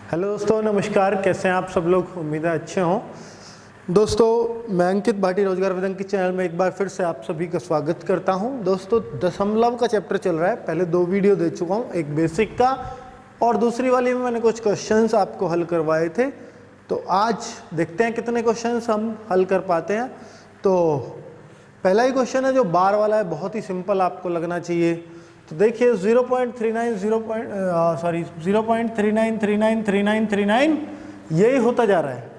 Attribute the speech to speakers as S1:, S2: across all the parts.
S1: Hello दोस्तों, नमस्कार। कैसे हैं आप सब लोग? उम्मीद है अच्छे हों। दोस्तों, मैं अंकित भाटी रोजगार वेदन के चैनल में एक बार फिर से आप सभी का स्वागत करता हूं। दोस्तों, दशमलव का चैप्टर चल रहा है। पहले 2 वीडियो दे चुका हूं, एक बेसिक का और दूसरी वाली में मैंने कुछ क्वेश्चंस आपको हल करवाए थे। तो आज देखते हैं कितने क्वेश्चंस हम हल कर पाते हैं। तो पहला ही क्वेश्चन है जो बार वाला है, बहुत ही सिंपल आपको लगना चाहिए। तो देखिए 0.3939393939 यही होता जा रहा है।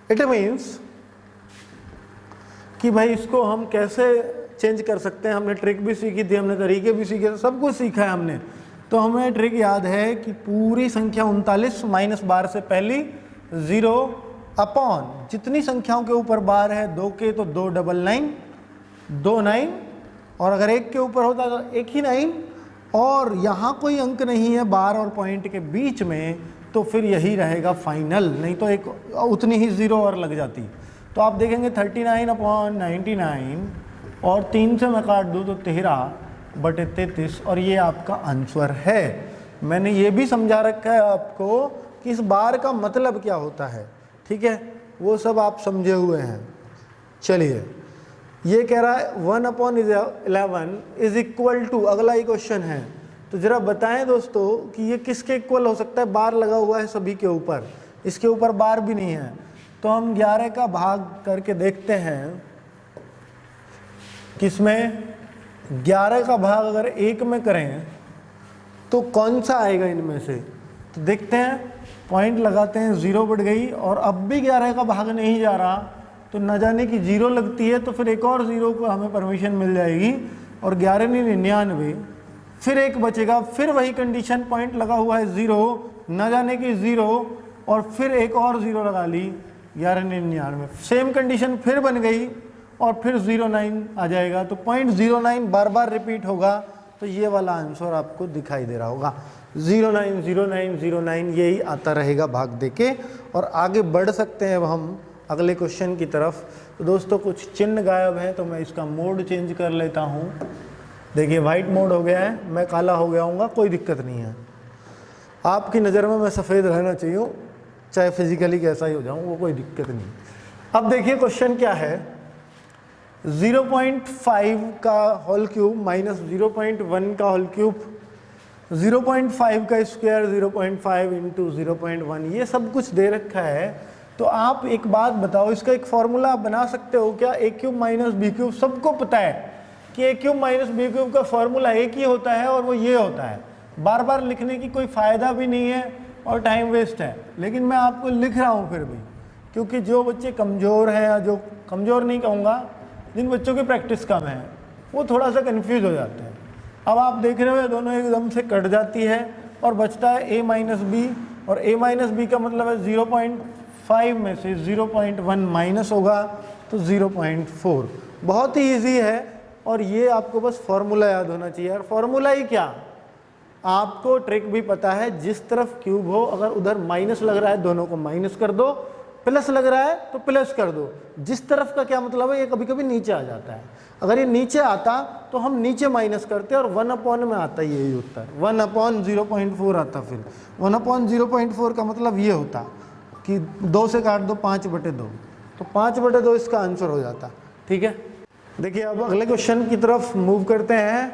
S1: इट मीन्स कि भाई इसको हम कैसे चेंज कर सकते हैं। हमने ट्रिक भी सीखी थी, हमने तरीके भी सीखे थे, सब कुछ सीखा है हमने। तो हमें ट्रिक याद है कि पूरी संख्या 39 माइनस बार से पहली 0 अपॉन जितनी संख्याओं के ऊपर बार है 2 के तो 2 डबल 9 2 9 और अगर 1 के ऊपर होता तो 1 ही 9 और यहाँ कोई अंक नहीं है बार और पॉइंट के बीच में, तो फिर यही रहेगा फाइनल। नहीं तो एक उतनी ही 0 और लग जाती। तो आप देखेंगे 39 अपॉन 99 और 3 से मैं काट दूँ तो 13/33 और ये आपका आंसर है। मैंने ये भी समझा रखा है आपको कि इस बार का मतलब क्या होता है, ठीक है, वो सब आप समझे हुए हैं। चलिए, ये कह रहा है 1/11 इज इक्वल टू, अगला ही क्वेश्चन है। तो जरा बताएं दोस्तों कि ये किसके इक्वल हो सकता है। बार लगा हुआ है सभी के ऊपर, इसके ऊपर बार भी नहीं है। तो हम 11 का भाग करके देखते हैं किसमें। 11 का भाग अगर 1 में करें तो कौन सा आएगा इनमें से। तो देखते हैं, पॉइंट लगाते हैं, 0 बढ़ गई और अब भी 11 का भाग नहीं जा रहा। तो न जाने की 0 लगती है तो फिर एक और 0 को हमें परमिशन मिल जाएगी और 11 नहीं 99, फिर 1 बचेगा। फिर वही कंडीशन, पॉइंट लगा हुआ है 0, न जाने की 0 और फिर एक और 0 लगा ली 11 99, सेम कंडीशन फिर बन गई और फिर 09 आ जाएगा। तो 0.09 बार बार रिपीट होगा। तो ये वाला आंसर आपको दिखाई दे रहा होगा, 090909 यही आता रहेगा भाग देके। और आगे बढ़ सकते हैं अब हम अगले क्वेश्चन की तरफ। तो दोस्तों, कुछ चिन्ह गायब हैं तो मैं इसका मोड चेंज कर लेता हूँ। देखिए वाइट मोड हो गया है, मैं काला हो गया हूँगा, कोई दिक्कत नहीं है। आपकी नज़र में मैं सफ़ेद रहना चाहिए, चाहे फिजिकली कैसा ही हो जाऊँ, वो कोई दिक्कत नहीं। अब देखिए क्वेश्चन क्या है। 0.5 का होल क्यूब माइनस 0.1 का होल क्यूब, 0.5 का स्क्वायर, 0.5 इंटू 0.1, ये सब कुछ दे रखा है। तो आप एक बात बताओ, इसका एक फॉर्मूला आप बना सकते हो क्या। a cube minus B cube, सबको पता है कि a cube minus B cube का फॉर्मूला एक ही होता है और वो ये होता है। बार बार लिखने की कोई फ़ायदा भी नहीं है और टाइम वेस्ट है, लेकिन मैं आपको लिख रहा हूँ फिर भी, क्योंकि जो बच्चे कमज़ोर हैं या जो कमज़ोर नहीं कहूँगा, जिन बच्चों की प्रैक्टिस कम है, वो थोड़ा सा कन्फ्यूज़ हो जाते हैं। अब आप देख रहे हो दोनों एकदम से कट जाती है और बचता है a माइनस बी, और a माइनस बी का मतलब है 0.5 में से 0.1 माइनस होगा तो 0.4। बहुत ही इजी है और ये आपको बस फॉर्मूला याद होना चाहिए। और फॉर्मूला ही क्या, आपको ट्रिक भी पता है। जिस तरफ क्यूब हो, अगर उधर माइनस लग रहा है दोनों को माइनस कर दो, प्लस लग रहा है तो प्लस कर दो। जिस तरफ का क्या मतलब है, ये कभी कभी नीचे आ जाता है। अगर ये नीचे आता तो हम नीचे माइनस करते और 1/, में आता यही उत्तर, 1/0.4 आता। फिर 1/0.4 का मतलब ये होता कि 2 से काट दो 5/2, तो 5/2 इसका आंसर हो जाता। ठीक है, देखिए अब अगले क्वेश्चन की तरफ मूव करते हैं।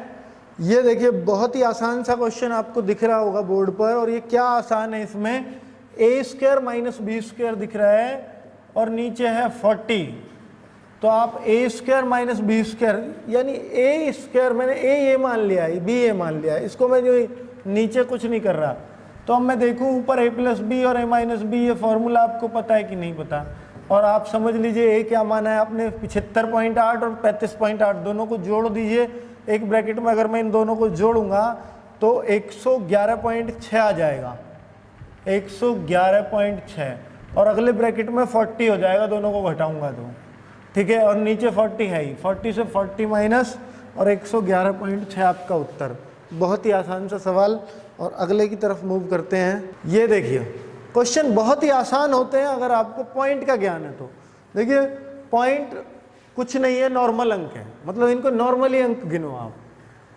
S1: ये देखिए बहुत ही आसान सा क्वेश्चन आपको दिख रहा होगा बोर्ड पर। और ये क्या आसान है, इसमें a² माइनस b² दिख रहा है और नीचे है 40। तो आप a² माइनस b² यानी a², मैंने a ये मान लिया है, b ये मान लिया है, इसको मैं जो नीचे कुछ नहीं कर रहा। तो अब मैं देखूं ऊपर a प्लस बी और a माइनस बी, ये फॉर्मूला आपको पता है कि नहीं पता। और आप समझ लीजिए a क्या माना है आपने, 75.8 और 35.8 दोनों को जोड़ दीजिए एक ब्रैकेट में। अगर मैं इन दोनों को जोड़ूंगा तो 111.6 आ जाएगा, 111.6, और अगले ब्रैकेट में 40 हो जाएगा दोनों को घटाऊंगा तो। ठीक है, और नीचे 40 है ही, 40 से 40 माइनस और 111.6 आपका उत्तर। बहुत ही आसान सा सवाल। और अगले की तरफ मूव करते हैं। ये देखिए क्वेश्चन बहुत ही आसान होते हैं अगर आपको पॉइंट का ज्ञान है तो। देखिए पॉइंट कुछ नहीं है, नॉर्मल अंक है, मतलब इनको नॉर्मली अंक गिनो आप।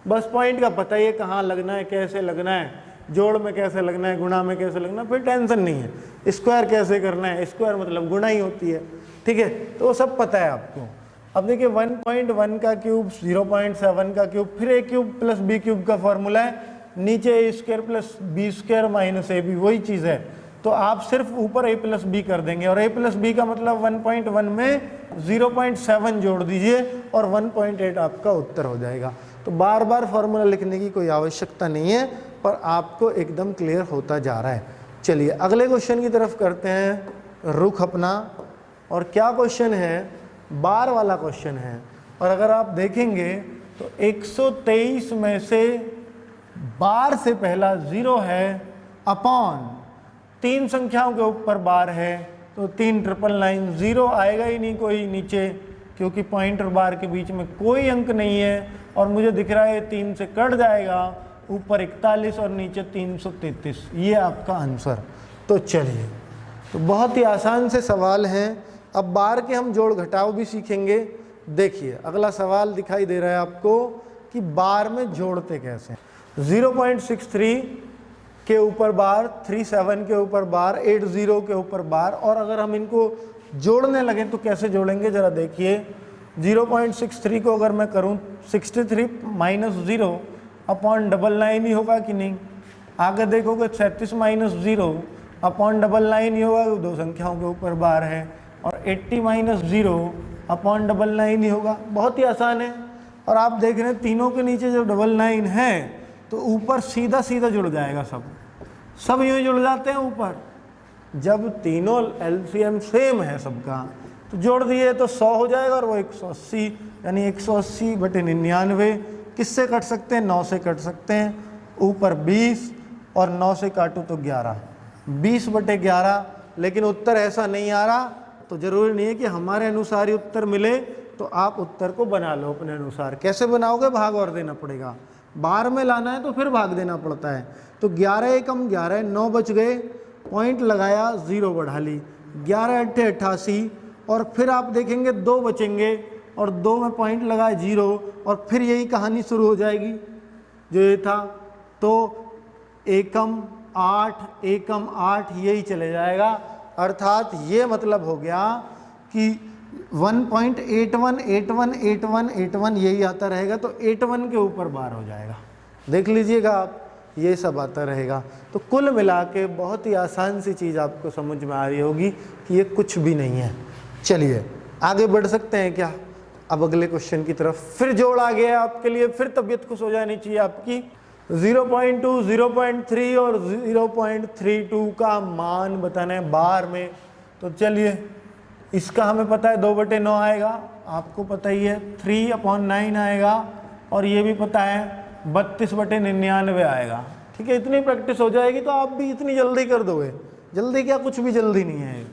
S1: बस पॉइंट का पता ही है कहाँ लगना है, कैसे लगना है। जोड़ में कैसे लगना है, गुणा में कैसे लगना है, फिर टेंशन नहीं है। स्क्वायर कैसे करना है, स्क्वायर मतलब गुणा ही होती है, ठीक है, तो वो सब पता है आपको। अब देखिए 1.1 का क्यूब, 0.7 का क्यूब, फिर a cube plus b cube का फॉर्मूला है, नीचे a square plus B square minus A b, वही चीज़ है। तो आप सिर्फ ऊपर a प्लस बी कर देंगे, और a प्लस बी का मतलब 1.1 में 0.7 जोड़ दीजिए और 1.8 आपका उत्तर हो जाएगा। तो बार बार फॉर्मूला लिखने की कोई आवश्यकता नहीं है, पर आपको एकदम क्लियर होता जा रहा है। चलिए अगले क्वेश्चन की तरफ करते हैं रुख अपना। और क्या क्वेश्चन है, बार वाला क्वेश्चन है। और अगर आप देखेंगे तो 123 में से बार से पहला 0 है, अपॉन 3 संख्याओं के ऊपर बार है, तो 3 ट्रिपल 9, 0 आएगा ही नहीं कोई नीचे, क्योंकि पॉइंट और बार के बीच में कोई अंक नहीं है। और मुझे दिख रहा है 3 से कट जाएगा, ऊपर 41 और नीचे 333, ये आपका आंसर। तो चलिए, तो बहुत ही आसान से सवाल हैं। अब बार के हम जोड़ घटाव भी सीखेंगे। देखिए अगला सवाल दिखाई दे रहा है आपको कि बार में जोड़ते कैसे। 0.63 के ऊपर बार, 37 के ऊपर बार, 80 के ऊपर बार, और अगर हम इनको जोड़ने लगे तो कैसे जोड़ेंगे जरा देखिए। 0.63 को अगर मैं करूं 63 माइनस 0 अपॉन 99 ही होगा कि नहीं। आगे देखोगे 37 माइनस 0 अपॉन 99 ही होगा, दो संख्याओं के ऊपर बार है। और 80 माइनस 0 अपॉन 99 ही होगा, बहुत ही आसान है। और आप देख रहे हैं तीनों के नीचे जब 99 है तो ऊपर सीधा सीधा जुड़ जाएगा, सब यूँ जुड़ जाते हैं ऊपर। जब तीनों एलसीएम सेम है सबका तो जोड़ दिए तो 100 हो जाएगा, और वो 180 यानी 180/99 किससे कट सकते हैं, 9 से कट सकते हैं। ऊपर 20 और 9 से काटो तो 11, 20/11। लेकिन उत्तर ऐसा नहीं आ रहा, तो जरूरी नहीं है कि हमारे अनुसार ही उत्तर मिले, तो आप उत्तर को बना लो अपने अनुसार। कैसे बनाओगे, भाग और देना पड़ेगा। बार में लाना है तो फिर भाग देना पड़ता है। तो 11 एकम 11, 9 बच गए, पॉइंट लगाया, 0 बढ़ा ली, 11 अट्ठे 88, और फिर आप देखेंगे 2 बचेंगे, और 2 में पॉइंट लगाए 0, और फिर यही कहानी शुरू हो जाएगी जो ये था। तो एकम 8, एकम 8 यही चले जाएगा। अर्थात ये मतलब हो गया कि 1.81 81 81 81 यही आता रहेगा, तो 81 के ऊपर बार हो जाएगा। देख लीजिएगा आप, ये सब आता रहेगा। तो कुल मिला के बहुत ही आसान सी चीज़ आपको समझ में आ रही होगी कि ये कुछ भी नहीं है। चलिए आगे बढ़ सकते हैं क्या, अब अगले क्वेश्चन की तरफ। फिर जोड़ आ गया आपके लिए, फिर तबीयत खुश हो जानी चाहिए आपकी। 0.2, 0.3 और 0.32 का मान बताना है बार में। तो चलिए, इसका हमें पता है 2/9 आएगा, आपको पता ही है 3/9 आएगा, और ये भी पता है 32/99 आएगा। ठीक है, इतनी प्रैक्टिस हो जाएगी तो आप भी इतनी जल्दी कर दोगे। जल्दी क्या, कुछ भी जल्दी नहीं है।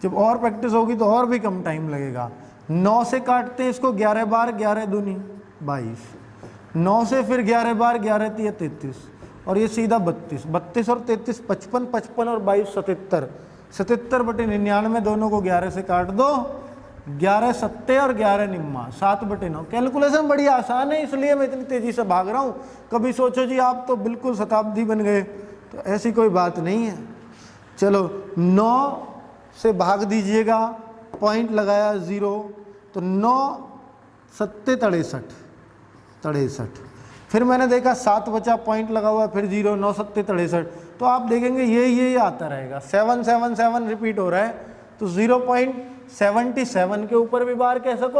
S1: जब और प्रैक्टिस होगी तो और भी कम टाइम लगेगा। 9 से काटते हैं इसको 11 बार, 11 दूनी 22, 9 से फिर 11 बार, 11 तिया 33, और ये सीधा 32, 32 और 33 55, 55 और 22 77, 77/99 दोनों को 11 से काट दो, 11 सत्ते और 11 निम्मा, 7/9। कैलकुलेशन बड़ी आसान है, इसलिए मैं इतनी तेज़ी से भाग रहा हूँ। कभी सोचो जी आप तो बिल्कुल शताब्दी बन गए, तो ऐसी कोई बात नहीं है। चलो 9 से भाग दीजिएगा, पॉइंट लगाया 0, तो 9 सत्ते 63, फिर मैंने देखा 7 बचा, पॉइंट लगा हुआ, फिर 0, 9 सत्ते 63, तो आप देखेंगे ये आता रहेगा। 7 7 7 रिपीट हो रहा है, तो 0.77 के ऊपर भी बार कह सको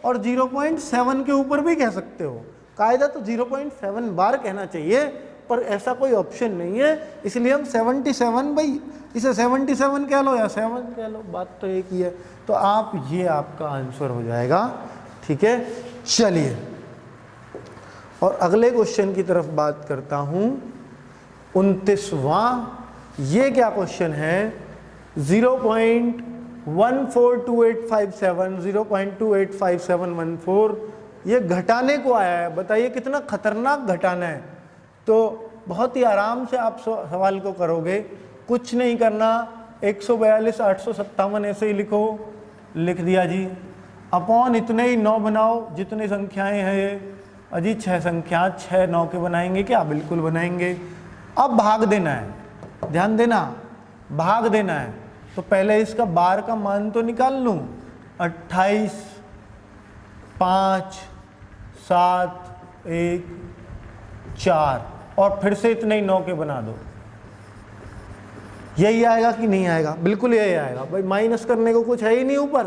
S1: और 0.7 के ऊपर भी कह सकते हो। कायदा तो 0.7 बार कहना चाहिए, पर ऐसा कोई ऑप्शन नहीं है, इसलिए हम 77, भाई इसे 77 कह लो या 7 कह लो, बात तो एक ही है। तो आप ये आपका आंसर हो जाएगा। ठीक है, चलिए और अगले क्वेश्चन की तरफ बात करता हूं। 29वां, ये क्या क्वेश्चन है, 0.142857, 0.285714, ये घटाने को आया है। बताइए कितना खतरनाक घटाना है। तो बहुत ही आराम से आप सवाल को करोगे, कुछ नहीं करना, 142 857 ऐसे ही लिखो, लिख दिया जी, अपॉन इतने ही 9 बनाओ, जितनी संख्याएं हैं ये अजी 6 संख्या, 6 9 के बनाएंगे क्या, बिल्कुल बनाएंगे। अब भाग देना है, ध्यान देना, भाग देना है। तो पहले इसका बार का मान तो निकाल लूं, 28, 5, 7, 1, 4 और फिर से इतने ही 9 के बना दो। यही आएगा कि नहीं आएगा? बिल्कुल यही आएगा भाई, माइनस करने को कुछ है ही नहीं, ऊपर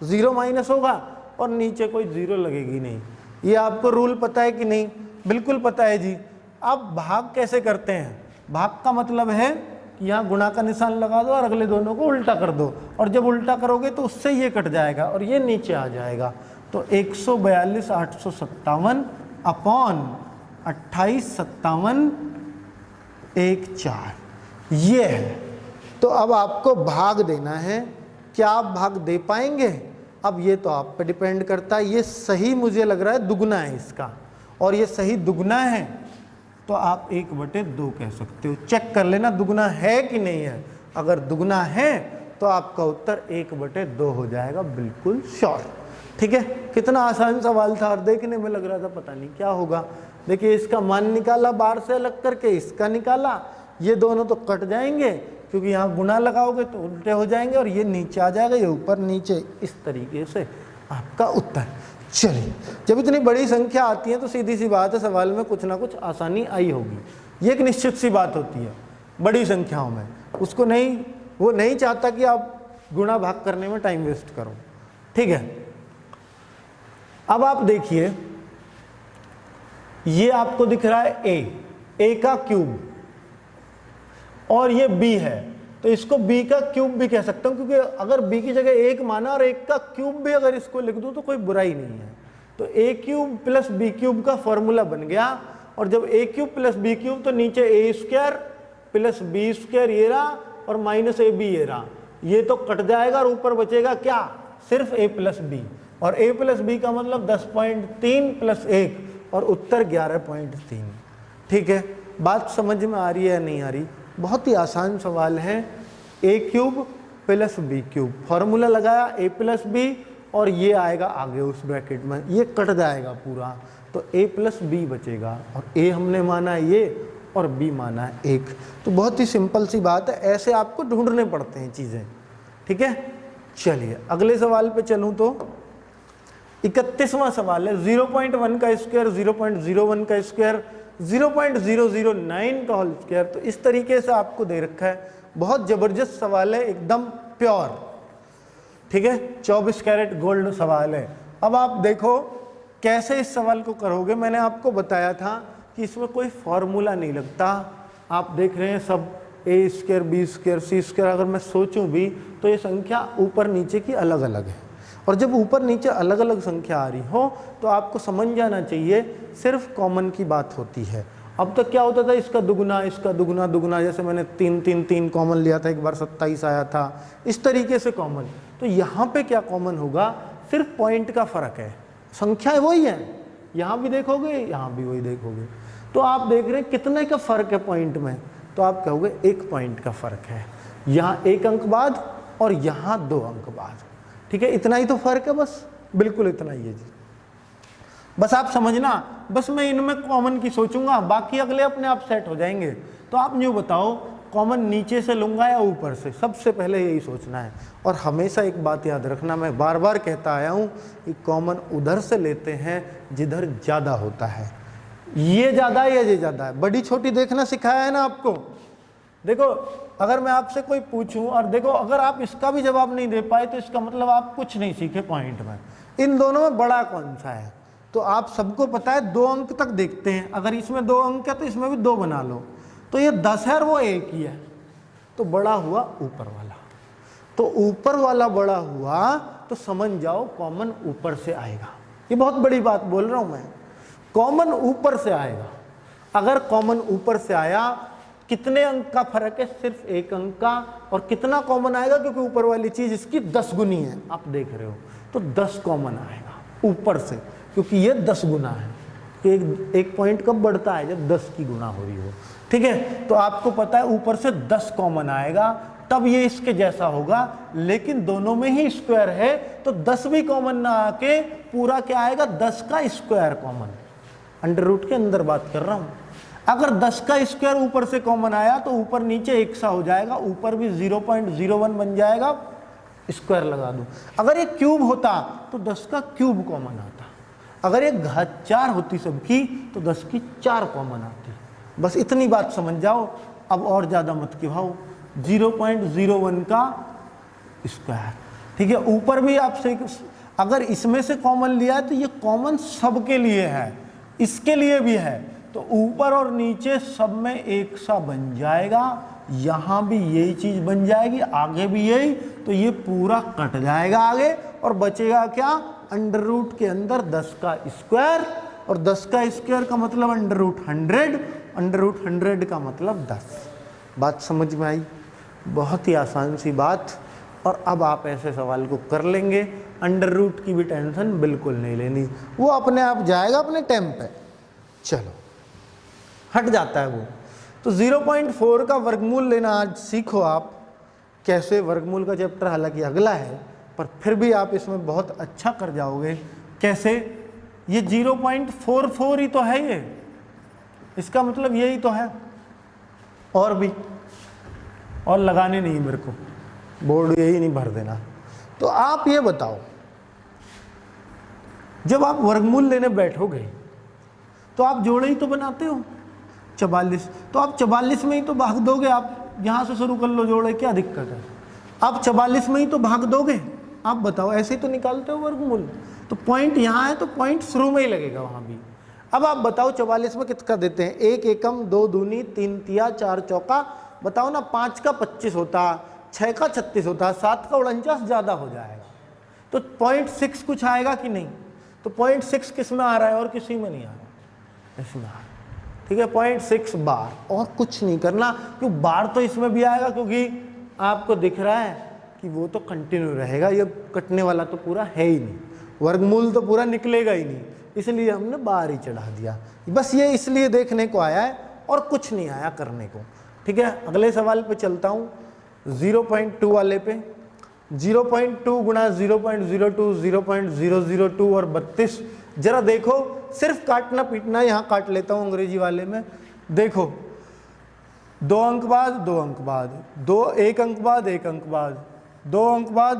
S1: 0 माइनस होगा और नीचे कोई 0 लगेगी नहीं। ये आपको रूल पता है कि नहीं? बिल्कुल पता है जी। अब भाग कैसे करते हैं? भाग का मतलब है कि यहाँ गुणा का निशान लगा दो और अगले दोनों को उल्टा कर दो, और जब उल्टा करोगे तो उससे ये कट जाएगा और ये नीचे आ जाएगा। तो 142,857 अपॉन 2857 1 4 ये है। तो अब आपको भाग देना है। क्या आप भाग दे पाएंगे? अब ये तो आप पे डिपेंड करता है। ये सही मुझे लग रहा है दुगना है इसका, और ये सही दुगना है तो आप 1/2 कह सकते हो। चेक कर लेना दुगना है कि नहीं है। अगर दुगना है तो आपका उत्तर 1/2 हो जाएगा, बिल्कुल श्योर। ठीक है, कितना आसान सवाल था और देखने में लग रहा था पता नहीं क्या होगा। देखिए इसका मान निकाला बार से अलग करके, इसका निकाला, ये दोनों तो कट जाएंगे क्योंकि यहाँ गुणा लगाओगे तो उल्टे हो जाएंगे और ये नीचे आ जाएगा, ये ऊपर नीचे, इस तरीके से आपका उत्तर। चलिए, जब इतनी बड़ी संख्या आती है तो सीधी सी बात है सवाल में कुछ ना कुछ आसानी आई होगी। ये एक निश्चित सी बात होती है बड़ी संख्याओं में, उसको नहीं, वो नहीं चाहता कि आप गुणा भाग करने में टाइम वेस्ट करो। ठीक है, अब आप देखिए ये आपको दिख रहा है a का क्यूब और ये b है, तो इसको b का क्यूब भी कह सकता हूं, क्योंकि अगर b की जगह 1 माना और 1 का क्यूब भी अगर इसको लिख दूं तो कोई बुराई नहीं है। तो a cube plus b cube का फॉर्मूला बन गया, और जब a cube plus b cube तो नीचे a square plus b square ये रहा और माइनस ab ये रहा, ये तो कट जाएगा और ऊपर बचेगा क्या? सिर्फ a प्लस b, और a प्लस b का मतलब 10.3 प्लस 1 और उत्तर 11.3। ठीक है, बात समझ में आ रही है या नहीं आ रही? बहुत ही आसान सवाल है। a cube plus b cube, formula लगाया a प्लस b और ये आएगा आगे उस ब्रैकेट में, ये कट जाएगा पूरा, तो a प्लस b बचेगा, और a हमने माना है ये और b माना है 1। तो बहुत ही सिंपल सी बात है, ऐसे आपको ढूंढने पड़ते हैं चीज़ें। ठीक है, चलिए अगले सवाल पे चलूँ तो 31वां सवाल है। 0.1 का स्क्वायर, 0.01 का स्क्वायर, 0.009 का होल स्क्वायर। तो इस तरीके से आपको दे रखा है, बहुत जबरदस्त सवाल है, एकदम प्योर। ठीक है, 24 कैरेट गोल्ड सवाल है। अब आप देखो कैसे इस सवाल को करोगे। मैंने आपको बताया था कि इसमें कोई फॉर्मूला नहीं लगता। आप देख रहे हैं सब a square b square c square, अगर मैं सोचूं भी तो ये संख्या ऊपर नीचे की अलग अलग है, और जब ऊपर नीचे अलग अलग संख्या आ रही हो तो आपको समझ जाना चाहिए सिर्फ कॉमन की बात होती है। अब तक क्या होता था, इसका दुगुना, इसका दुगुना, दुगुना, जैसे मैंने 3 3 3 कॉमन लिया था, एक बार 27 आया था, इस तरीके से कॉमन। तो यहाँ पे क्या कॉमन होगा? सिर्फ पॉइंट का फर्क है, संख्याएं वही हैं, यहाँ भी देखोगे यहाँ भी वही देखोगे। तो आप देख रहे हैं कितने का फर्क है पॉइंट में, तो आप कहोगे 1 पॉइंट का फर्क है, यहाँ 1 अंक बाद और यहाँ 2 अंक बाद। ठीक है, इतना ही तो फर्क है, बस बिल्कुल इतना ही है जी। बस आप समझना, बस मैं इनमें कॉमन की सोचूंगा, बाकी अगले अपने आप सेट हो जाएंगे। तो आप यूँ बताओ कॉमन नीचे से लूंगा या ऊपर से? सबसे पहले यही सोचना है। और हमेशा एक बात याद रखना, मैं बार बार कहता आया हूँ कि कॉमन उधर से लेते हैं जिधर ज़्यादा होता है। ये ज़्यादा है या ये ज़्यादा है, बड़ी छोटी देखना सिखाया है ना आपको। देखो अगर मैं आपसे कोई पूछूं और देखो अगर आप इसका भी जवाब नहीं दे पाए तो इसका मतलब आप कुछ नहीं सीखे पॉइंट में। इन दोनों में बड़ा कौन सा है? तो आप सबको पता है 2 अंक तक देखते हैं, अगर इसमें 2 अंक है तो इसमें भी 2 बना लो। तो ये 10 है और वो 1 ही है, तो बड़ा हुआ ऊपर वाला। तो ऊपर वाला बड़ा हुआ तो समझ जाओ कॉमन ऊपर से आएगा। ये बहुत बड़ी बात बोल रहा हूं मैं, कॉमन ऊपर से आएगा। अगर कॉमन ऊपर से आया, कितने अंक का फर्क है? सिर्फ 1 अंक का। और कितना कॉमन आएगा? क्योंकि ऊपर वाली चीज इसकी 10 गुनी है, आप देख रहे हो, तो 10 कॉमन आएगा ऊपर से, क्योंकि ये 10 गुना है। एक पॉइंट कब बढ़ता है? जब 10 की गुना हो रही हो। ठीक है, तो आपको पता है ऊपर से 10 कॉमन आएगा, तब ये इसके जैसा होगा। लेकिन दोनों में ही स्क्वायर है, तो 10 भी कॉमन ना आके पूरा क्या आएगा? 10 का स्क्वायर कॉमन। अंडर रूट के अंदर बात कर रहा हूं। अगर 10 का स्क्वायर ऊपर से कॉमन आया तो ऊपर नीचे एक सा हो जाएगा, ऊपर भी 0.01 बन जाएगा, स्क्वायर लगा दूं। अगर ये क्यूब होता तो 10 का क्यूब कॉमन आता, अगर ये घात 4 होती सबकी तो 10 की 4 कॉमन आती। बस इतनी बात समझ जाओ, अब और ज़्यादा मत किभाओ। 0.01 का स्क्वायर, ठीक है। ऊपर भी आपसे अगर इसमें से कॉमन लिया है तो ये कॉमन सबके लिए है, इसके लिए भी है, तो ऊपर और नीचे सब में एक सा बन जाएगा, यहाँ भी यही चीज बन जाएगी, आगे भी यही, तो ये पूरा कट जाएगा आगे और बचेगा क्या, अंडर रूट के अंदर 10 का स्क्वायर, और 10 का स्क्वायर का मतलब अंडर रूट 100, अंडर रूट 100 का मतलब 10। बात समझ में आई? बहुत ही आसान सी बात। और अब आप ऐसे सवाल को कर लेंगे, अंडर रूट की भी टेंशन बिल्कुल नहीं लेनी, वो अपने आप जाएगा अपने टाइम पे। चलो हट जाता है वो। तो 0.4 का वर्गमूल लेना आज सीखो आप, कैसे वर्गमूल का चैप्टर हालांकि अगला है, पर फिर भी आप इसमें बहुत अच्छा कर जाओगे। कैसे? ये 0.44 ही तो है, ये इसका मतलब यही तो है, और भी और लगाने नहीं मेरे को, बोर्ड यही नहीं भर देना। तो आप ये बताओ, जब आप वर्गमूल लेने बैठोगे तो आप जोड़े ही तो बनाते हो 44, तो आप 44 में ही तो भाग दोगे। आप यहां से शुरू कर लो जोड़े, क्या दिक्कत है? आप 44 में ही तो भाग दोगे। आप बताओ, ऐसे ही तो निकालते हो वर्गमूल। तो पॉइंट यहाँ है तो पॉइंट शुरू में ही लगेगा वहां भी। अब आप बताओ 44 में कितना देते हैं? 1 एकम, 2 दूनी, 3 तिया, 4 चौका, बताओ ना। 5 का 25 होता, 6 का 36 होता, 7 का 49 ज़्यादा हो जाएगा। तो 0.6 कुछ आएगा कि नहीं? तो 0.6 किस में आ रहा है और किसी में नहीं आ रहा, इसमें आ रहा है, ठीक है। 0.6 बार, और कुछ नहीं करना, क्यों बार तो इसमें भी आएगा, क्योंकि आपको दिख रहा है कि वो तो कंटिन्यू रहेगा, ये कटने वाला तो पूरा है ही नहीं, वर्गमूल तो पूरा निकलेगा ही नहीं, इसलिए हमने बार ही चढ़ा दिया। बस ये इसलिए देखने को आया है और कुछ नहीं आया करने को, ठीक है। अगले सवाल पे चलता हूँ, 0.2 वाले पे। 0.2 गुणा 0.02, 0.002 और 32। जरा देखो, सिर्फ काटना पीटना, यहाँ काट लेता हूँ अंग्रेजी वाले में। देखो 2 अंक बाद 2 अंक बाद, 1 अंक बाद 1 अंक बाद, 2 अंक बाद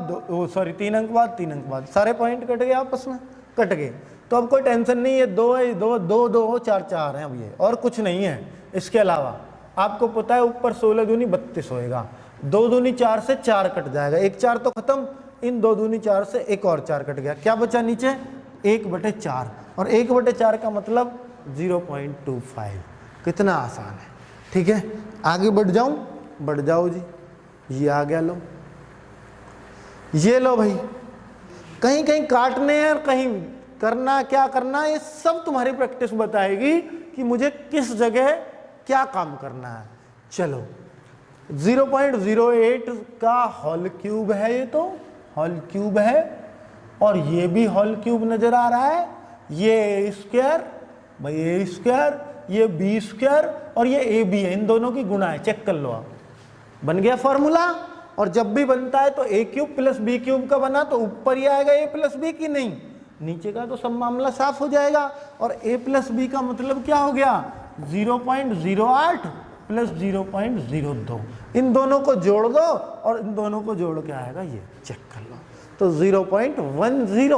S1: 3 अंक बाद 3 अंक बाद, सारे पॉइंट कट गए, आपस में कट गए। तो अब कोई टेंशन नहीं है, 2 है, 2 2 2 4 4 हैं अब ये, और कुछ नहीं है इसके अलावा। आपको पता है ऊपर 16 दूनी 32 होएगा, 2 दूनी 4 से 4 कट जाएगा, 1 4 तो खत्म, इन 2 दूनी 4 से एक और 4 कट गया, क्या बचा नीचे? 1/4, और 1/4 का मतलब 0.25। कितना आसान है, ठीक है। आगे बढ़ जाऊं? बढ़ जाओ जी, ये आ गया, लो ये लो भाई। कहीं कहीं काटने हैं और कहीं करना, क्या करना, ये सब तुम्हारी प्रैक्टिस बताएगी कि मुझे किस जगह क्या काम करना है। चलो 0.08 का होल क्यूब है, ये तो होल क्यूब है, और ये भी होल क्यूब नजर आ रहा है। ये ए स्क्वायर भाई, ए स्क्वायर, ये बी स्क्वायर, और ये ए बी है, इन दोनों की गुणा है, चेक कर लो आप। बन गया फॉर्मूला। और जब भी बनता है तो ए क्यूब प्लस बी क्यूब का बना तो ऊपर ही आएगा ए प्लस बी की, नहीं नीचे का, तो सब मामला साफ हो जाएगा। और ए प्लस बी का मतलब क्या हो गया? 0.08 प्लस 0.02, इन दोनों को जोड़ दो और इन दोनों को जोड़ के आएगा ये, चेक कर लो। तो 0.10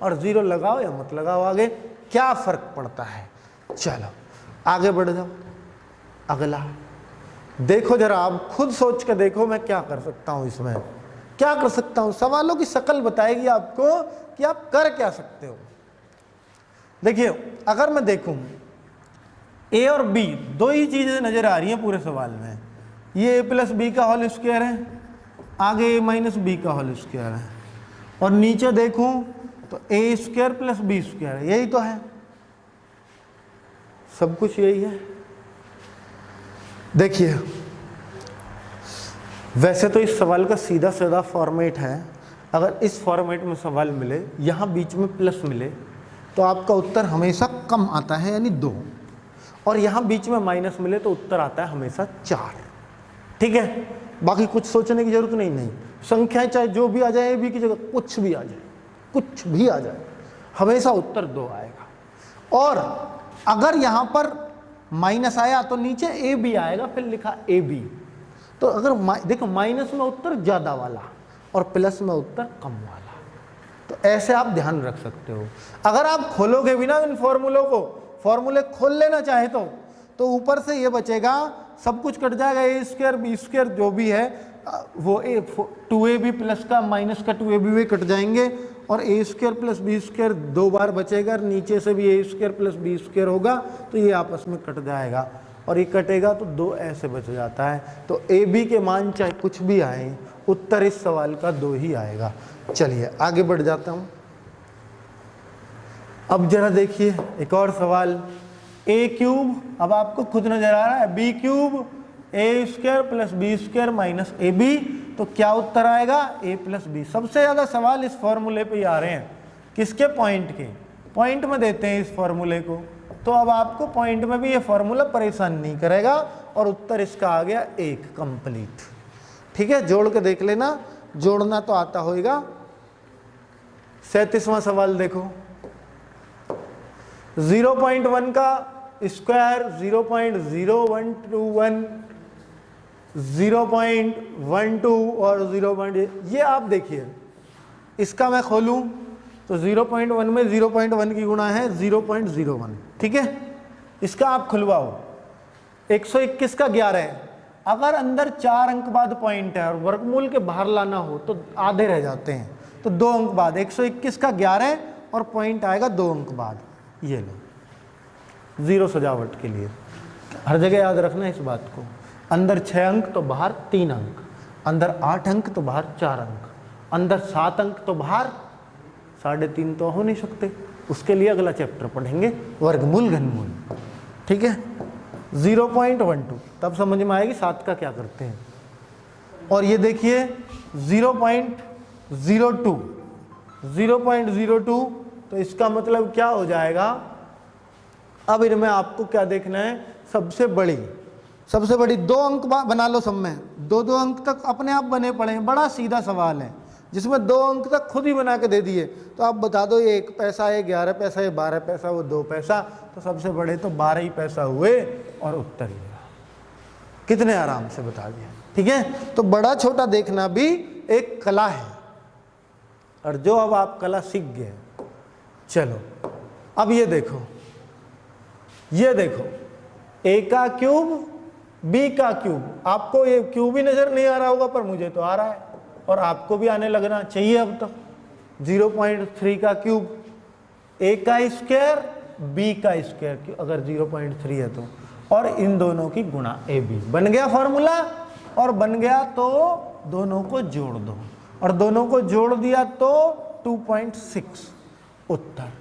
S1: और 0 लगाओ या मत लगाओ, आगे क्या फर्क पड़ता है। चलो आगे बढ़ जाओ। अगला देखो, जरा आप खुद सोच के देखो मैं क्या कर सकता हूं इसमें, क्या कर सकता हूं। सवालों की शक्ल बताएगी आपको कि आप कर क्या सकते हो। देखिए, अगर मैं देखूं ए और बी दो ही चीजें नजर आ रही हैं पूरे सवाल में, ये ए प्लस बी का होल स्क्वायर है, आगे ए माइनस बी का होल स्क्वायर है, और नीचे देखूं तो ए स्क्वायर प्लस बी स्क्वायर है, यही तो है, सब कुछ यही है। देखिए, वैसे तो इस सवाल का सीधा साधा फॉर्मेट है, अगर इस फॉर्मेट में सवाल मिले, यहाँ बीच में प्लस मिले, तो आपका उत्तर हमेशा कम आता है, यानी 2, और यहाँ बीच में माइनस मिले तो उत्तर आता है हमेशा 4, ठीक है। बाकी कुछ सोचने की जरूरत नहीं, संख्याएं चाहे जो भी आ जाए, ए बी की जगह कुछ भी आ जाए, कुछ भी आ जाए, हमेशा उत्तर 2 आएगा। और अगर यहाँ पर माइनस आया तो नीचे ए बी आएगा, फिर लिखा ए बी। तो अगर देखो माइनस में उत्तर ज़्यादा वाला और प्लस में उत्तर कम वाला, तो ऐसे आप ध्यान रख सकते हो। अगर आप खोलोगे भी ना इन फॉर्मूलों को, फॉर्मूले खोल लेना चाहे तो ऊपर से ये बचेगा, सब कुछ कट जाएगा, ए स्क्वायर बी स्क्वायर जो भी है वो 2ab प्लस का माइनस का 2ab वे कट जाएंगे, और ए स्क्वायर प्लस बी स्क्वायर 2 बार बचेगा, नीचे से भी ए स्क्वायर प्लस बी स्क्वायर होगा, तो ये आपस में कट जाएगा और ये कटेगा तो 2 ऐसे बच जाता है। तो ए बी के मान चाहे कुछ भी आए, उत्तर इस सवाल का 2 ही आएगा। चलिए आगे बढ़ जाता हूँ। अब जरा देखिए एक और सवाल, ए क्यूब, अब आपको खुद नजर आ रहा है, B cube A square plus B square minus A B, तो क्या उत्तर आएगा, ए प्लस बी। सबसे ज़्यादा सवाल इस फॉर्मूले पे ही आ रहे हैं, किसके, पॉइंट के, पॉइंट में देते हैं इस फॉर्मूले को। तो अब आपको पॉइंट में भी ये फॉर्मूला परेशान नहीं करेगा, और उत्तर इसका आ गया 1 कंप्लीट। ठीक है, जोड़ के देख लेना, जोड़ना तो आता होगा। 37वां सवाल देखो, 0.1 का स्क्वायर 0.0121, 0.12 और 0. ये आप देखिए, इसका मैं खोलूं तो 0.1 में 0.1 की गुणा है 0.01, ठीक है। इसका आप खुलवाओ, 121 का 11 है। अगर अंदर 4 अंक बाद पॉइंट है और वर्गमूल के बाहर लाना हो तो आधे रह जाते हैं, तो 2 अंक बाद, 121 का 11 और पॉइंट आएगा 2 अंक बाद। ये लो, 0 सजावट के लिए, हर जगह याद रखना इस बात को। अंदर 6 अंक तो बाहर 3 अंक, अंदर 8 अंक तो बाहर 4 अंक, अंदर 7 अंक तो बाहर 3.5 तो हो नहीं सकते। उसके लिए अगला चैप्टर पढ़ेंगे, वर्गमूल घनमूल, ठीक है। 0.12 तब समझ में आएगी 7 का क्या करते हैं। और ये देखिए 0.02, 0.02, तो इसका मतलब क्या हो जाएगा। अब इनमें आपको क्या देखना है, सबसे बड़ी 2 अंक बना लो सब में, 2 अंक तक अपने आप बने पड़े हैं। बड़ा सीधा सवाल है जिसमें 2 अंक तक खुद ही बना के दे दिए। तो आप बता दो ये 1 पैसा, ये 11 पैसा, ये 12 पैसा, वो 2 पैसा, तो सबसे बड़े तो 12 ही पैसा हुए और उत्तर ही कितने आराम से बता दिया, ठीक है। तो बड़ा छोटा देखना भी एक कला है, और जो अब आप कला सीख गए। चलो अब ये देखो, ए का क्यूब बी का क्यूब, आपको ये क्यूब ही नजर नहीं आ रहा होगा पर मुझे तो आ रहा है, और आपको भी आने लगना चाहिए अब तक। 0.3 का क्यूब, ए का स्क्वायर बी का स्क्वायर, अगर 0.3 है तो, और इन दोनों की गुणा ए बी। बन गया फॉर्मूला, और बन गया तो दोनों को जोड़ दो, और दोनों को जोड़ दिया तो 2.6 उत्तर।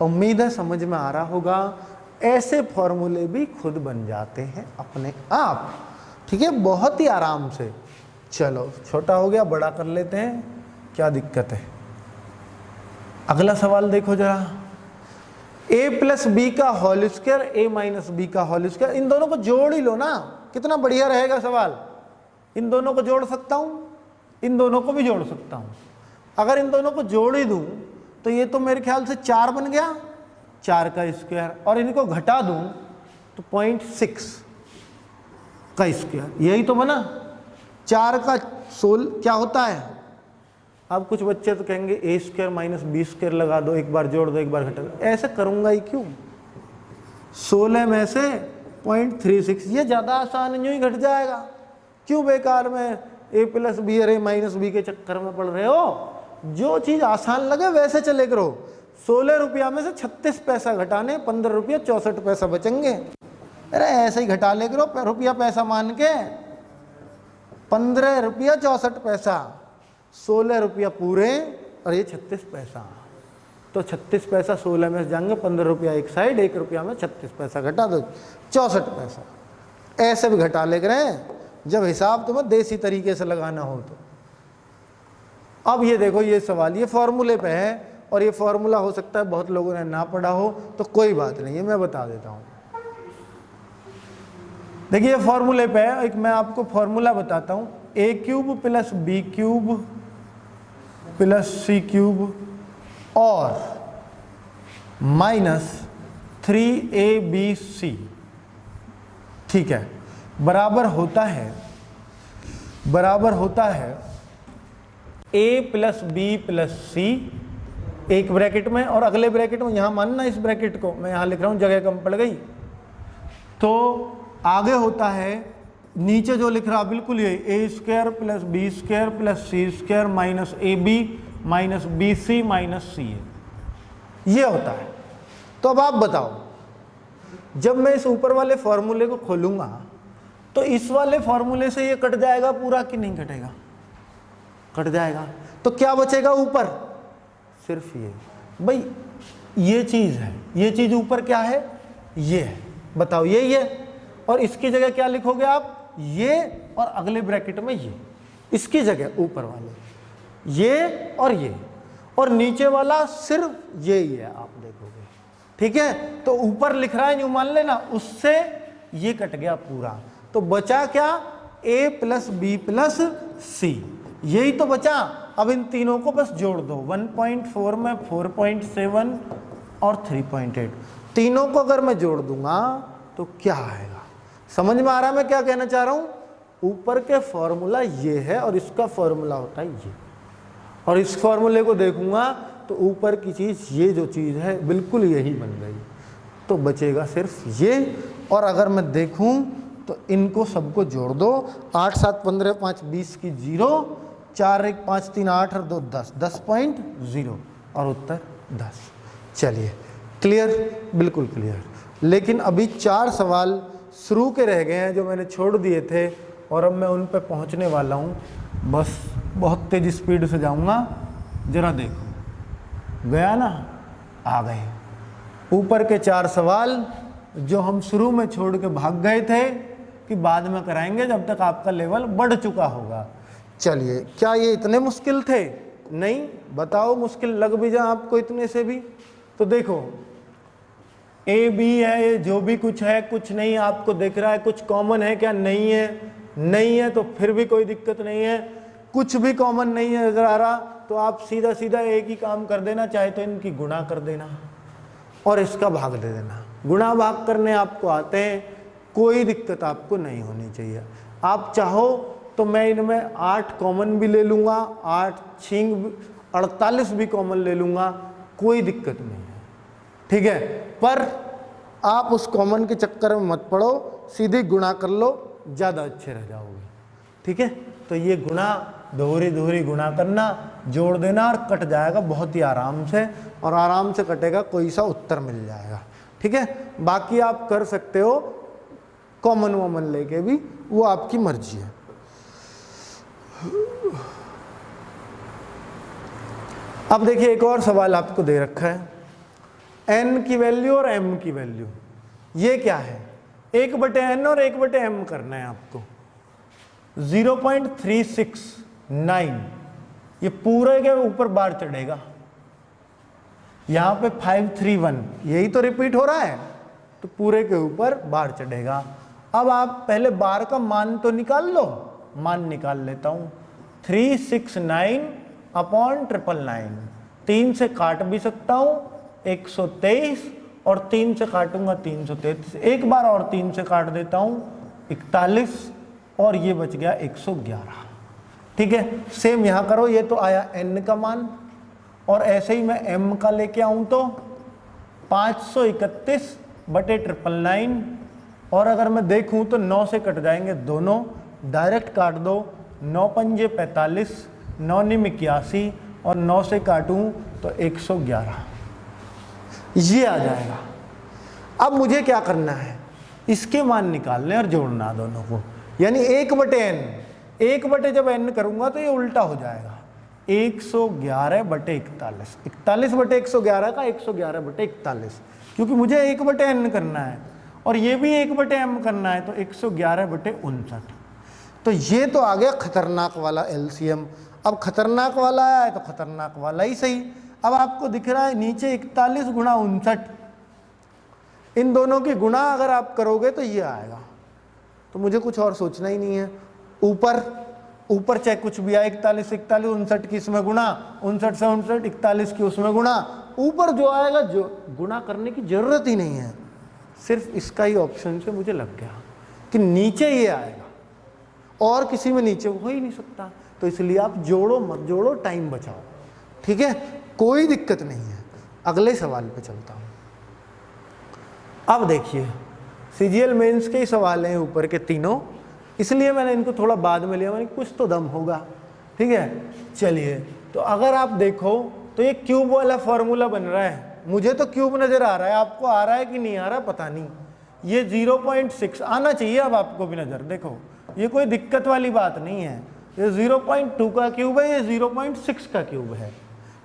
S1: उम्मीद है समझ में आ रहा होगा। ऐसे फॉर्मूले भी खुद बन जाते हैं अपने आप, ठीक है, बहुत ही आराम से। चलो छोटा हो गया, बड़ा कर लेते हैं, क्या दिक्कत है। अगला सवाल देखो जरा, a प्लस बी का whole square, a minus B का होल स्क्वायर, इन दोनों को जोड़ ही लो ना, कितना बढ़िया रहेगा सवाल। इन दोनों को जोड़ सकता हूँ, इन दोनों को भी जोड़ सकता हूँ। अगर इन दोनों को जोड़ ही दूँ तो ये तो मेरे ख्याल से 4 बन गया, 4 का स्क्वायर, और इनको घटा दूँ तो 0.6 का स्क्वायर, यही तो बना। 4 का 16 क्या होता है। अब कुछ बच्चे तो कहेंगे ए स्क्वायर माइनस बी स्क्वायर लगा दो, एक बार जोड़ दो एक बार घटा दो। ऐसे करूंगा ही क्यों, 16 में से 0.36, ये ज़्यादा आसान है, यूँ ही घट जाएगा। क्यों बेकार में ए प्लस बी और ए माइनस बी के चक्कर में पड़ रहे हो। जो चीज़ आसान लगे वैसे चले करो। 16 रुपया में से 36 पैसा घटाने, 15 रुपया 64 पैसा बचेंगे। अरे ऐसे ही घटा ले करो, रुपया पैसा मान के। 15 रुपया 64 पैसा, 16 रुपया पूरे, और ये 36 पैसा। तो 36 पैसा 16 में से जाएंगे, 15 रुपया एक साइड, 1 रुपया में 36 पैसा घटा दो, 64 पैसा। ऐसे भी घटा ले करें जब हिसाब तुम्हें देसी तरीके से लगाना हो तो। अब ये देखो, ये सवाल ये फॉर्मूले पे है, और ये फॉर्मूला हो सकता है बहुत लोगों ने ना पढ़ा हो, तो कोई बात नहीं है, मैं बता देता हूँ। देखिए फॉर्मूले पे है, एक मैं आपको फॉर्मूला बताता हूँ। A cube plus b cube plus c cube और माइनस 3abc ठीक है, बराबर होता है a plus b plus c एक ब्रैकेट में, और अगले ब्रैकेट में, यहाँ मानना इस ब्रैकेट को मैं यहाँ लिख रहा हूँ, जगह कम पड़ गई, तो आगे होता है नीचे जो लिख रहा बिल्कुल ये a square plus B square plus c square minus A b minus b c minus c a, ये होता है। तो अब आप बताओ, जब मैं इस ऊपर वाले फॉर्मूले को खोलूंगा तो इस वाले फॉर्मूले से ये कट जाएगा पूरा कि नहीं कटेगा? कट जाएगा। तो क्या बचेगा ऊपर? सिर्फ ये। भाई ये चीज है, ये चीज ऊपर क्या है? ये है। बताओ यही है, और इसकी जगह क्या लिखोगे आप? ये, और अगले ब्रैकेट में ये, इसकी जगह ऊपर वाले ये और ये, और नीचे वाला सिर्फ ये ही है, आप देखोगे। ठीक है, तो ऊपर लिख रहा है न्यू मान लेना, उससे ये कट गया पूरा, तो बचा क्या? a प्लस बी प्लस सी, यही तो बचा। अब इन तीनों को बस जोड़ दो, 1.4 में 4.7 और 3.8, तीनों को अगर मैं जोड़ दूंगा तो क्या आएगा? समझ में आ रहा है मैं क्या कहना चाह रहा हूं? ऊपर के फॉर्मूला ये है और इसका फॉर्मूला होता है ये, और इस फॉर्मूले को देखूंगा तो ऊपर की चीज, ये जो चीज है बिल्कुल यही बन गई, तो बचेगा सिर्फ ये। और अगर मैं देखूं तो इनको सबको जोड़ दो, 8 7 15 5 20 की 0, 4 1 5 3 8 और 2 10, 10.0 और उत्तर 10। चलिए क्लियर? बिल्कुल क्लियर। लेकिन अभी 4 सवाल शुरू के रह गए हैं जो मैंने छोड़ दिए थे, और अब मैं उन पे पहुंचने वाला हूं। बस बहुत तेज स्पीड से जाऊंगा, जरा देखो। गया ना? आ गए ऊपर के 4 सवाल जो हम शुरू में छोड़ के भाग गए थे कि बाद में कराएंगे जब तक आपका लेवल बढ़ चुका होगा। चलिए, क्या ये इतने मुश्किल थे? नहीं। बताओ, मुश्किल लग भी जाए आपको इतने से भी? तो देखो, ए बी है, ये जो भी कुछ है, कुछ नहीं आपको दिख रहा है, कुछ कॉमन है क्या? नहीं है। नहीं है तो फिर भी कोई दिक्कत नहीं है, कुछ भी कॉमन नहीं है नजर आ रहा, तो आप सीधा सीधा एक ही काम कर देना, चाहे तो इनकी गुणा कर देना और इसका भाग दे देना। गुणा भाग करने आपको आते हैं, कोई दिक्कत आपको नहीं होनी चाहिए। आप चाहो तो मैं इनमें 8 कॉमन भी ले लूँगा, 8 छिंग 48 भी कॉमन ले लूँगा, कोई दिक्कत नहीं है। ठीक है, पर आप उस कॉमन के चक्कर में मत पड़ो, सीधे गुणा कर लो, ज़्यादा अच्छे रह जाओगे। ठीक है, तो ये गुणा दोहरी दोहरी गुणा करना, जोड़ देना और कट जाएगा बहुत ही आराम से, और आराम से कटेगा, कोई सा उत्तर मिल जाएगा। ठीक है, बाकी आप कर सकते हो कॉमन वॉमन लेके भी, वो आपकी मर्जी है। अब देखिए, एक और सवाल आपको दे रखा है, n की वैल्यू और m की वैल्यू। ये क्या है? 1/n और 1/m करना है आपको। 0.369 ये पूरे के ऊपर बार चढ़ेगा, यहाँ पे 531 यही तो रिपीट हो रहा है, तो पूरे के ऊपर बार चढ़ेगा। अब आप पहले बार का मान तो निकाल लो, मान निकाल लेता हूँ। 369/999, 3 से काट भी सकता हूँ 123, और 3 से काटूंगा 333, एक बार और 3 से काट देता हूँ 41, और ये बच गया 111। ठीक है, सेम यहाँ करो, ये तो आया n का मान, और ऐसे ही मैं m का लेके आऊँ तो 531/999, और अगर मैं देखूँ तो 9 से कट जाएंगे दोनों, डायरेक्ट काट दो, 9 पंजे 45, 9 निम 81, और 9 से काटूँ तो 111, ये आ जाएगा। अब मुझे क्या करना है? इसके मान निकालने और जोड़ना दोनों को, यानी 1/n, 1 जब n करूंगा तो ये उल्टा हो जाएगा, 111/41, 41/111 का 111/41, क्योंकि मुझे 1/n करना है और ये भी 1/m करना है, तो 111/59। तो ये तो आ गया खतरनाक वाला एलसीएम। अब खतरनाक वाला आया है तो खतरनाक वाला ही सही। अब आपको दिख रहा है नीचे 41 × 59, इन दोनों की गुणा अगर आप करोगे तो ये आएगा, तो मुझे कुछ और सोचना ही नहीं है। ऊपर चाहे कुछ भी आए, 41 41 59 की इसमें गुणा, 59 से 59, 41 की उसमें गुणा, ऊपर जो आएगा, जो गुणा करने की जरूरत ही नहीं है, सिर्फ इसका ही ऑप्शन से मुझे लग गया। कि नीचे ये आएगा और किसी में नीचे हो ही नहीं सकता, तो इसलिए आप जोड़ो मत जोड़ो, टाइम बचाओ, ठीक है, कोई दिक्कत नहीं है। अगले सवाल पे चलता हूं। अब देखिए सीजीएल मेंस के ही सवाल हैं ऊपर के तीनों, इसलिए मैंने इनको थोड़ा बाद में लिया, मैंने कुछ तो दम होगा, ठीक है। चलिए, तो अगर आप देखो तो ये क्यूब वाला फॉर्मूला बन रहा है, मुझे तो क्यूब नजर आ रहा है, आपको आ रहा है कि नहीं आ रहा पता नहीं। ये 0.6 आना चाहिए अब आपको भी नजर, देखो ये कोई दिक्कत वाली बात नहीं है, ये 0.2 का क्यूब है, ये 0.6 का क्यूब है,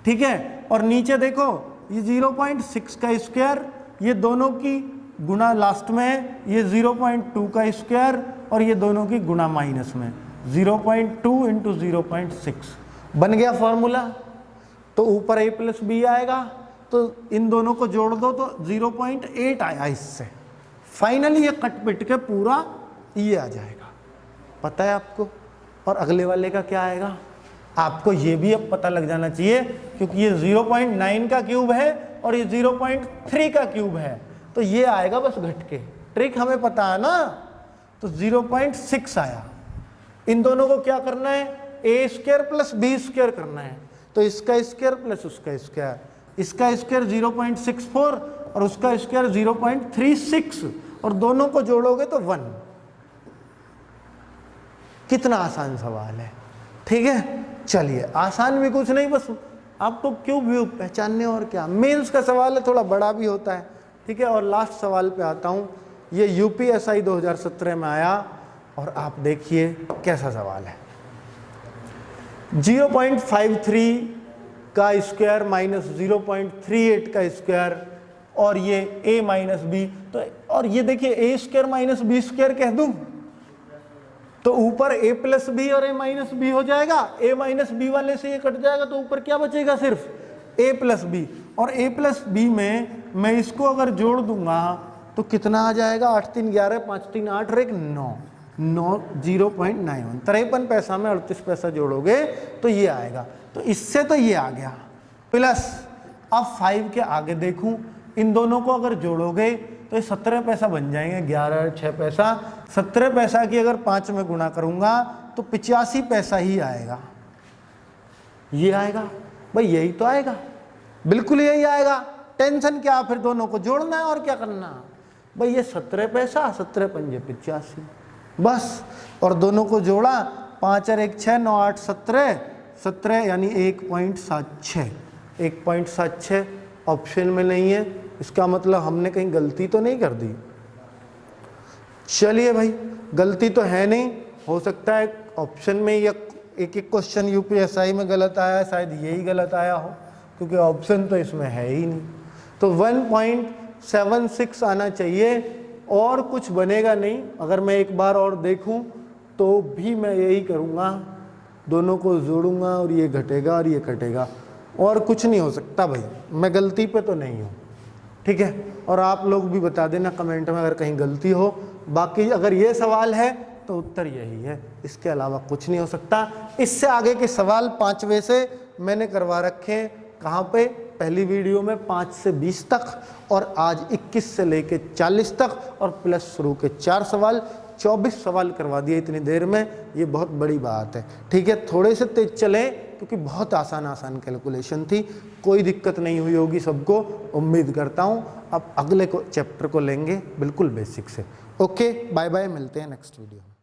S1: ठीक है। और नीचे देखो ये 0.6 का स्क्वायर, ये दोनों की गुणा लास्ट में, ये 0.2 का स्क्वायर और ये दोनों की गुणा माइनस में, 0.2 इंटू 0.6 बन गया फॉर्मूला। तो ऊपर a प्लस बी आएगा, तो इन दोनों को जोड़ दो तो 0.8 आया इससे। फाइनली ये कट पिट के पूरा ये आ जाएगा, पता है आपको। और अगले वाले का क्या आएगा आपको ये भी अब पता लग जाना चाहिए, क्योंकि ये 0.9 का क्यूब है और ये 0.3 का क्यूब है, तो ये आएगा बस घट के, ट्रिक हमें पता है ना। तो 0.6 आया। इन दोनों को क्या करना है, ए स्क्वायर प्लस बी स्क्वायर करना है, तो इसका स्क्वायर प्लस उसका स्क्वायर, इसका स्क्वायर 0.64 और उसका स्क्वायर 0.36 और दोनों को जोड़ोगे तो 1। कितना आसान सवाल है, ठीक है। चलिए, आसान भी कुछ नहीं, बस आपको क्यूब व्यू पहचानने और क्या। मेंस का सवाल है, थोड़ा बड़ा भी होता है, ठीक है। और लास्ट सवाल पे आता हूं, ये यूपीएसआई 2017 में आया और आप देखिए कैसा सवाल है। 0.53 का स्क्वायर माइनस 0.38 का स्क्वायर और ये a माइनस बी, तो और ये देखिए ए स्क्वायर माइनस बी स्क्वायर कह दूं तो ऊपर a प्लस बी और a माइनस बी हो जाएगा, a माइनस बी वाले से ये कट जाएगा, तो ऊपर क्या बचेगा, सिर्फ a प्लस बी। और a प्लस बी में मैं इसको अगर जोड़ दूंगा तो कितना आ जाएगा, 8 3 11 5 3 8 और 1 9 9 0.91, 53 पैसा में 38 पैसा जोड़ोगे तो ये आएगा। तो इससे तो ये आ गया प्लस। अब 5 के आगे देखूं, इन दोनों को अगर जोड़ोगे तो ये 17 पैसा बन जाएंगे, 11 और 6 पैसा, 17 पैसा की अगर 5 में गुणा करूंगा तो 85 पैसा ही आएगा। ये आएगा भाई, यही तो आएगा, बिल्कुल यही आएगा। टेंशन क्या, फिर दोनों को जोड़ना है और क्या करना भाई। ये 17 पैसा, 17 पंजे 85 बस, और दोनों को जोड़ा, 5 और 1 6 9 8 17 17 यानी 1.76 1.76 ऑप्शन में नहीं है, इसका मतलब हमने कहीं गलती तो नहीं कर दी। चलिए भाई, गलती तो है नहीं, हो सकता है ऑप्शन में या एक एक क्वेश्चन यूपीएसआई में गलत आया है, शायद यही गलत आया हो, क्योंकि ऑप्शन तो इसमें है ही नहीं। तो 1.76 आना चाहिए और कुछ बनेगा नहीं। अगर मैं एक बार और देखूं तो भी मैं यही करूंगा, दोनों को जोड़ूंगा और ये घटेगा और ये कटेगा, और कुछ नहीं हो सकता भाई। मैं गलती पे तो नहीं हूँ, ठीक है। और आप लोग भी बता देना कमेंट में अगर कहीं गलती हो। बाकी अगर ये सवाल है तो उत्तर यही है, इसके अलावा कुछ नहीं हो सकता। इससे आगे के सवाल 5वें से मैंने करवा रखे हैं, कहाँ पे, पहली वीडियो में 5 से 20 तक, और आज 21 से लेके 40 तक, और प्लस शुरू के 4 सवाल, 24 सवाल करवा दिए इतनी देर में। ये बहुत बड़ी बात है, ठीक है। थोड़े से तेज चले क्योंकि बहुत आसान कैलकुलेशन थी, कोई दिक्कत नहीं हुई होगी सबको, उम्मीद करता हूँ। अब अगले चैप्टर को लेंगे बिल्कुल बेसिक से। ओके, बाय बाय, मिलते हैं नेक्स्ट वीडियो में।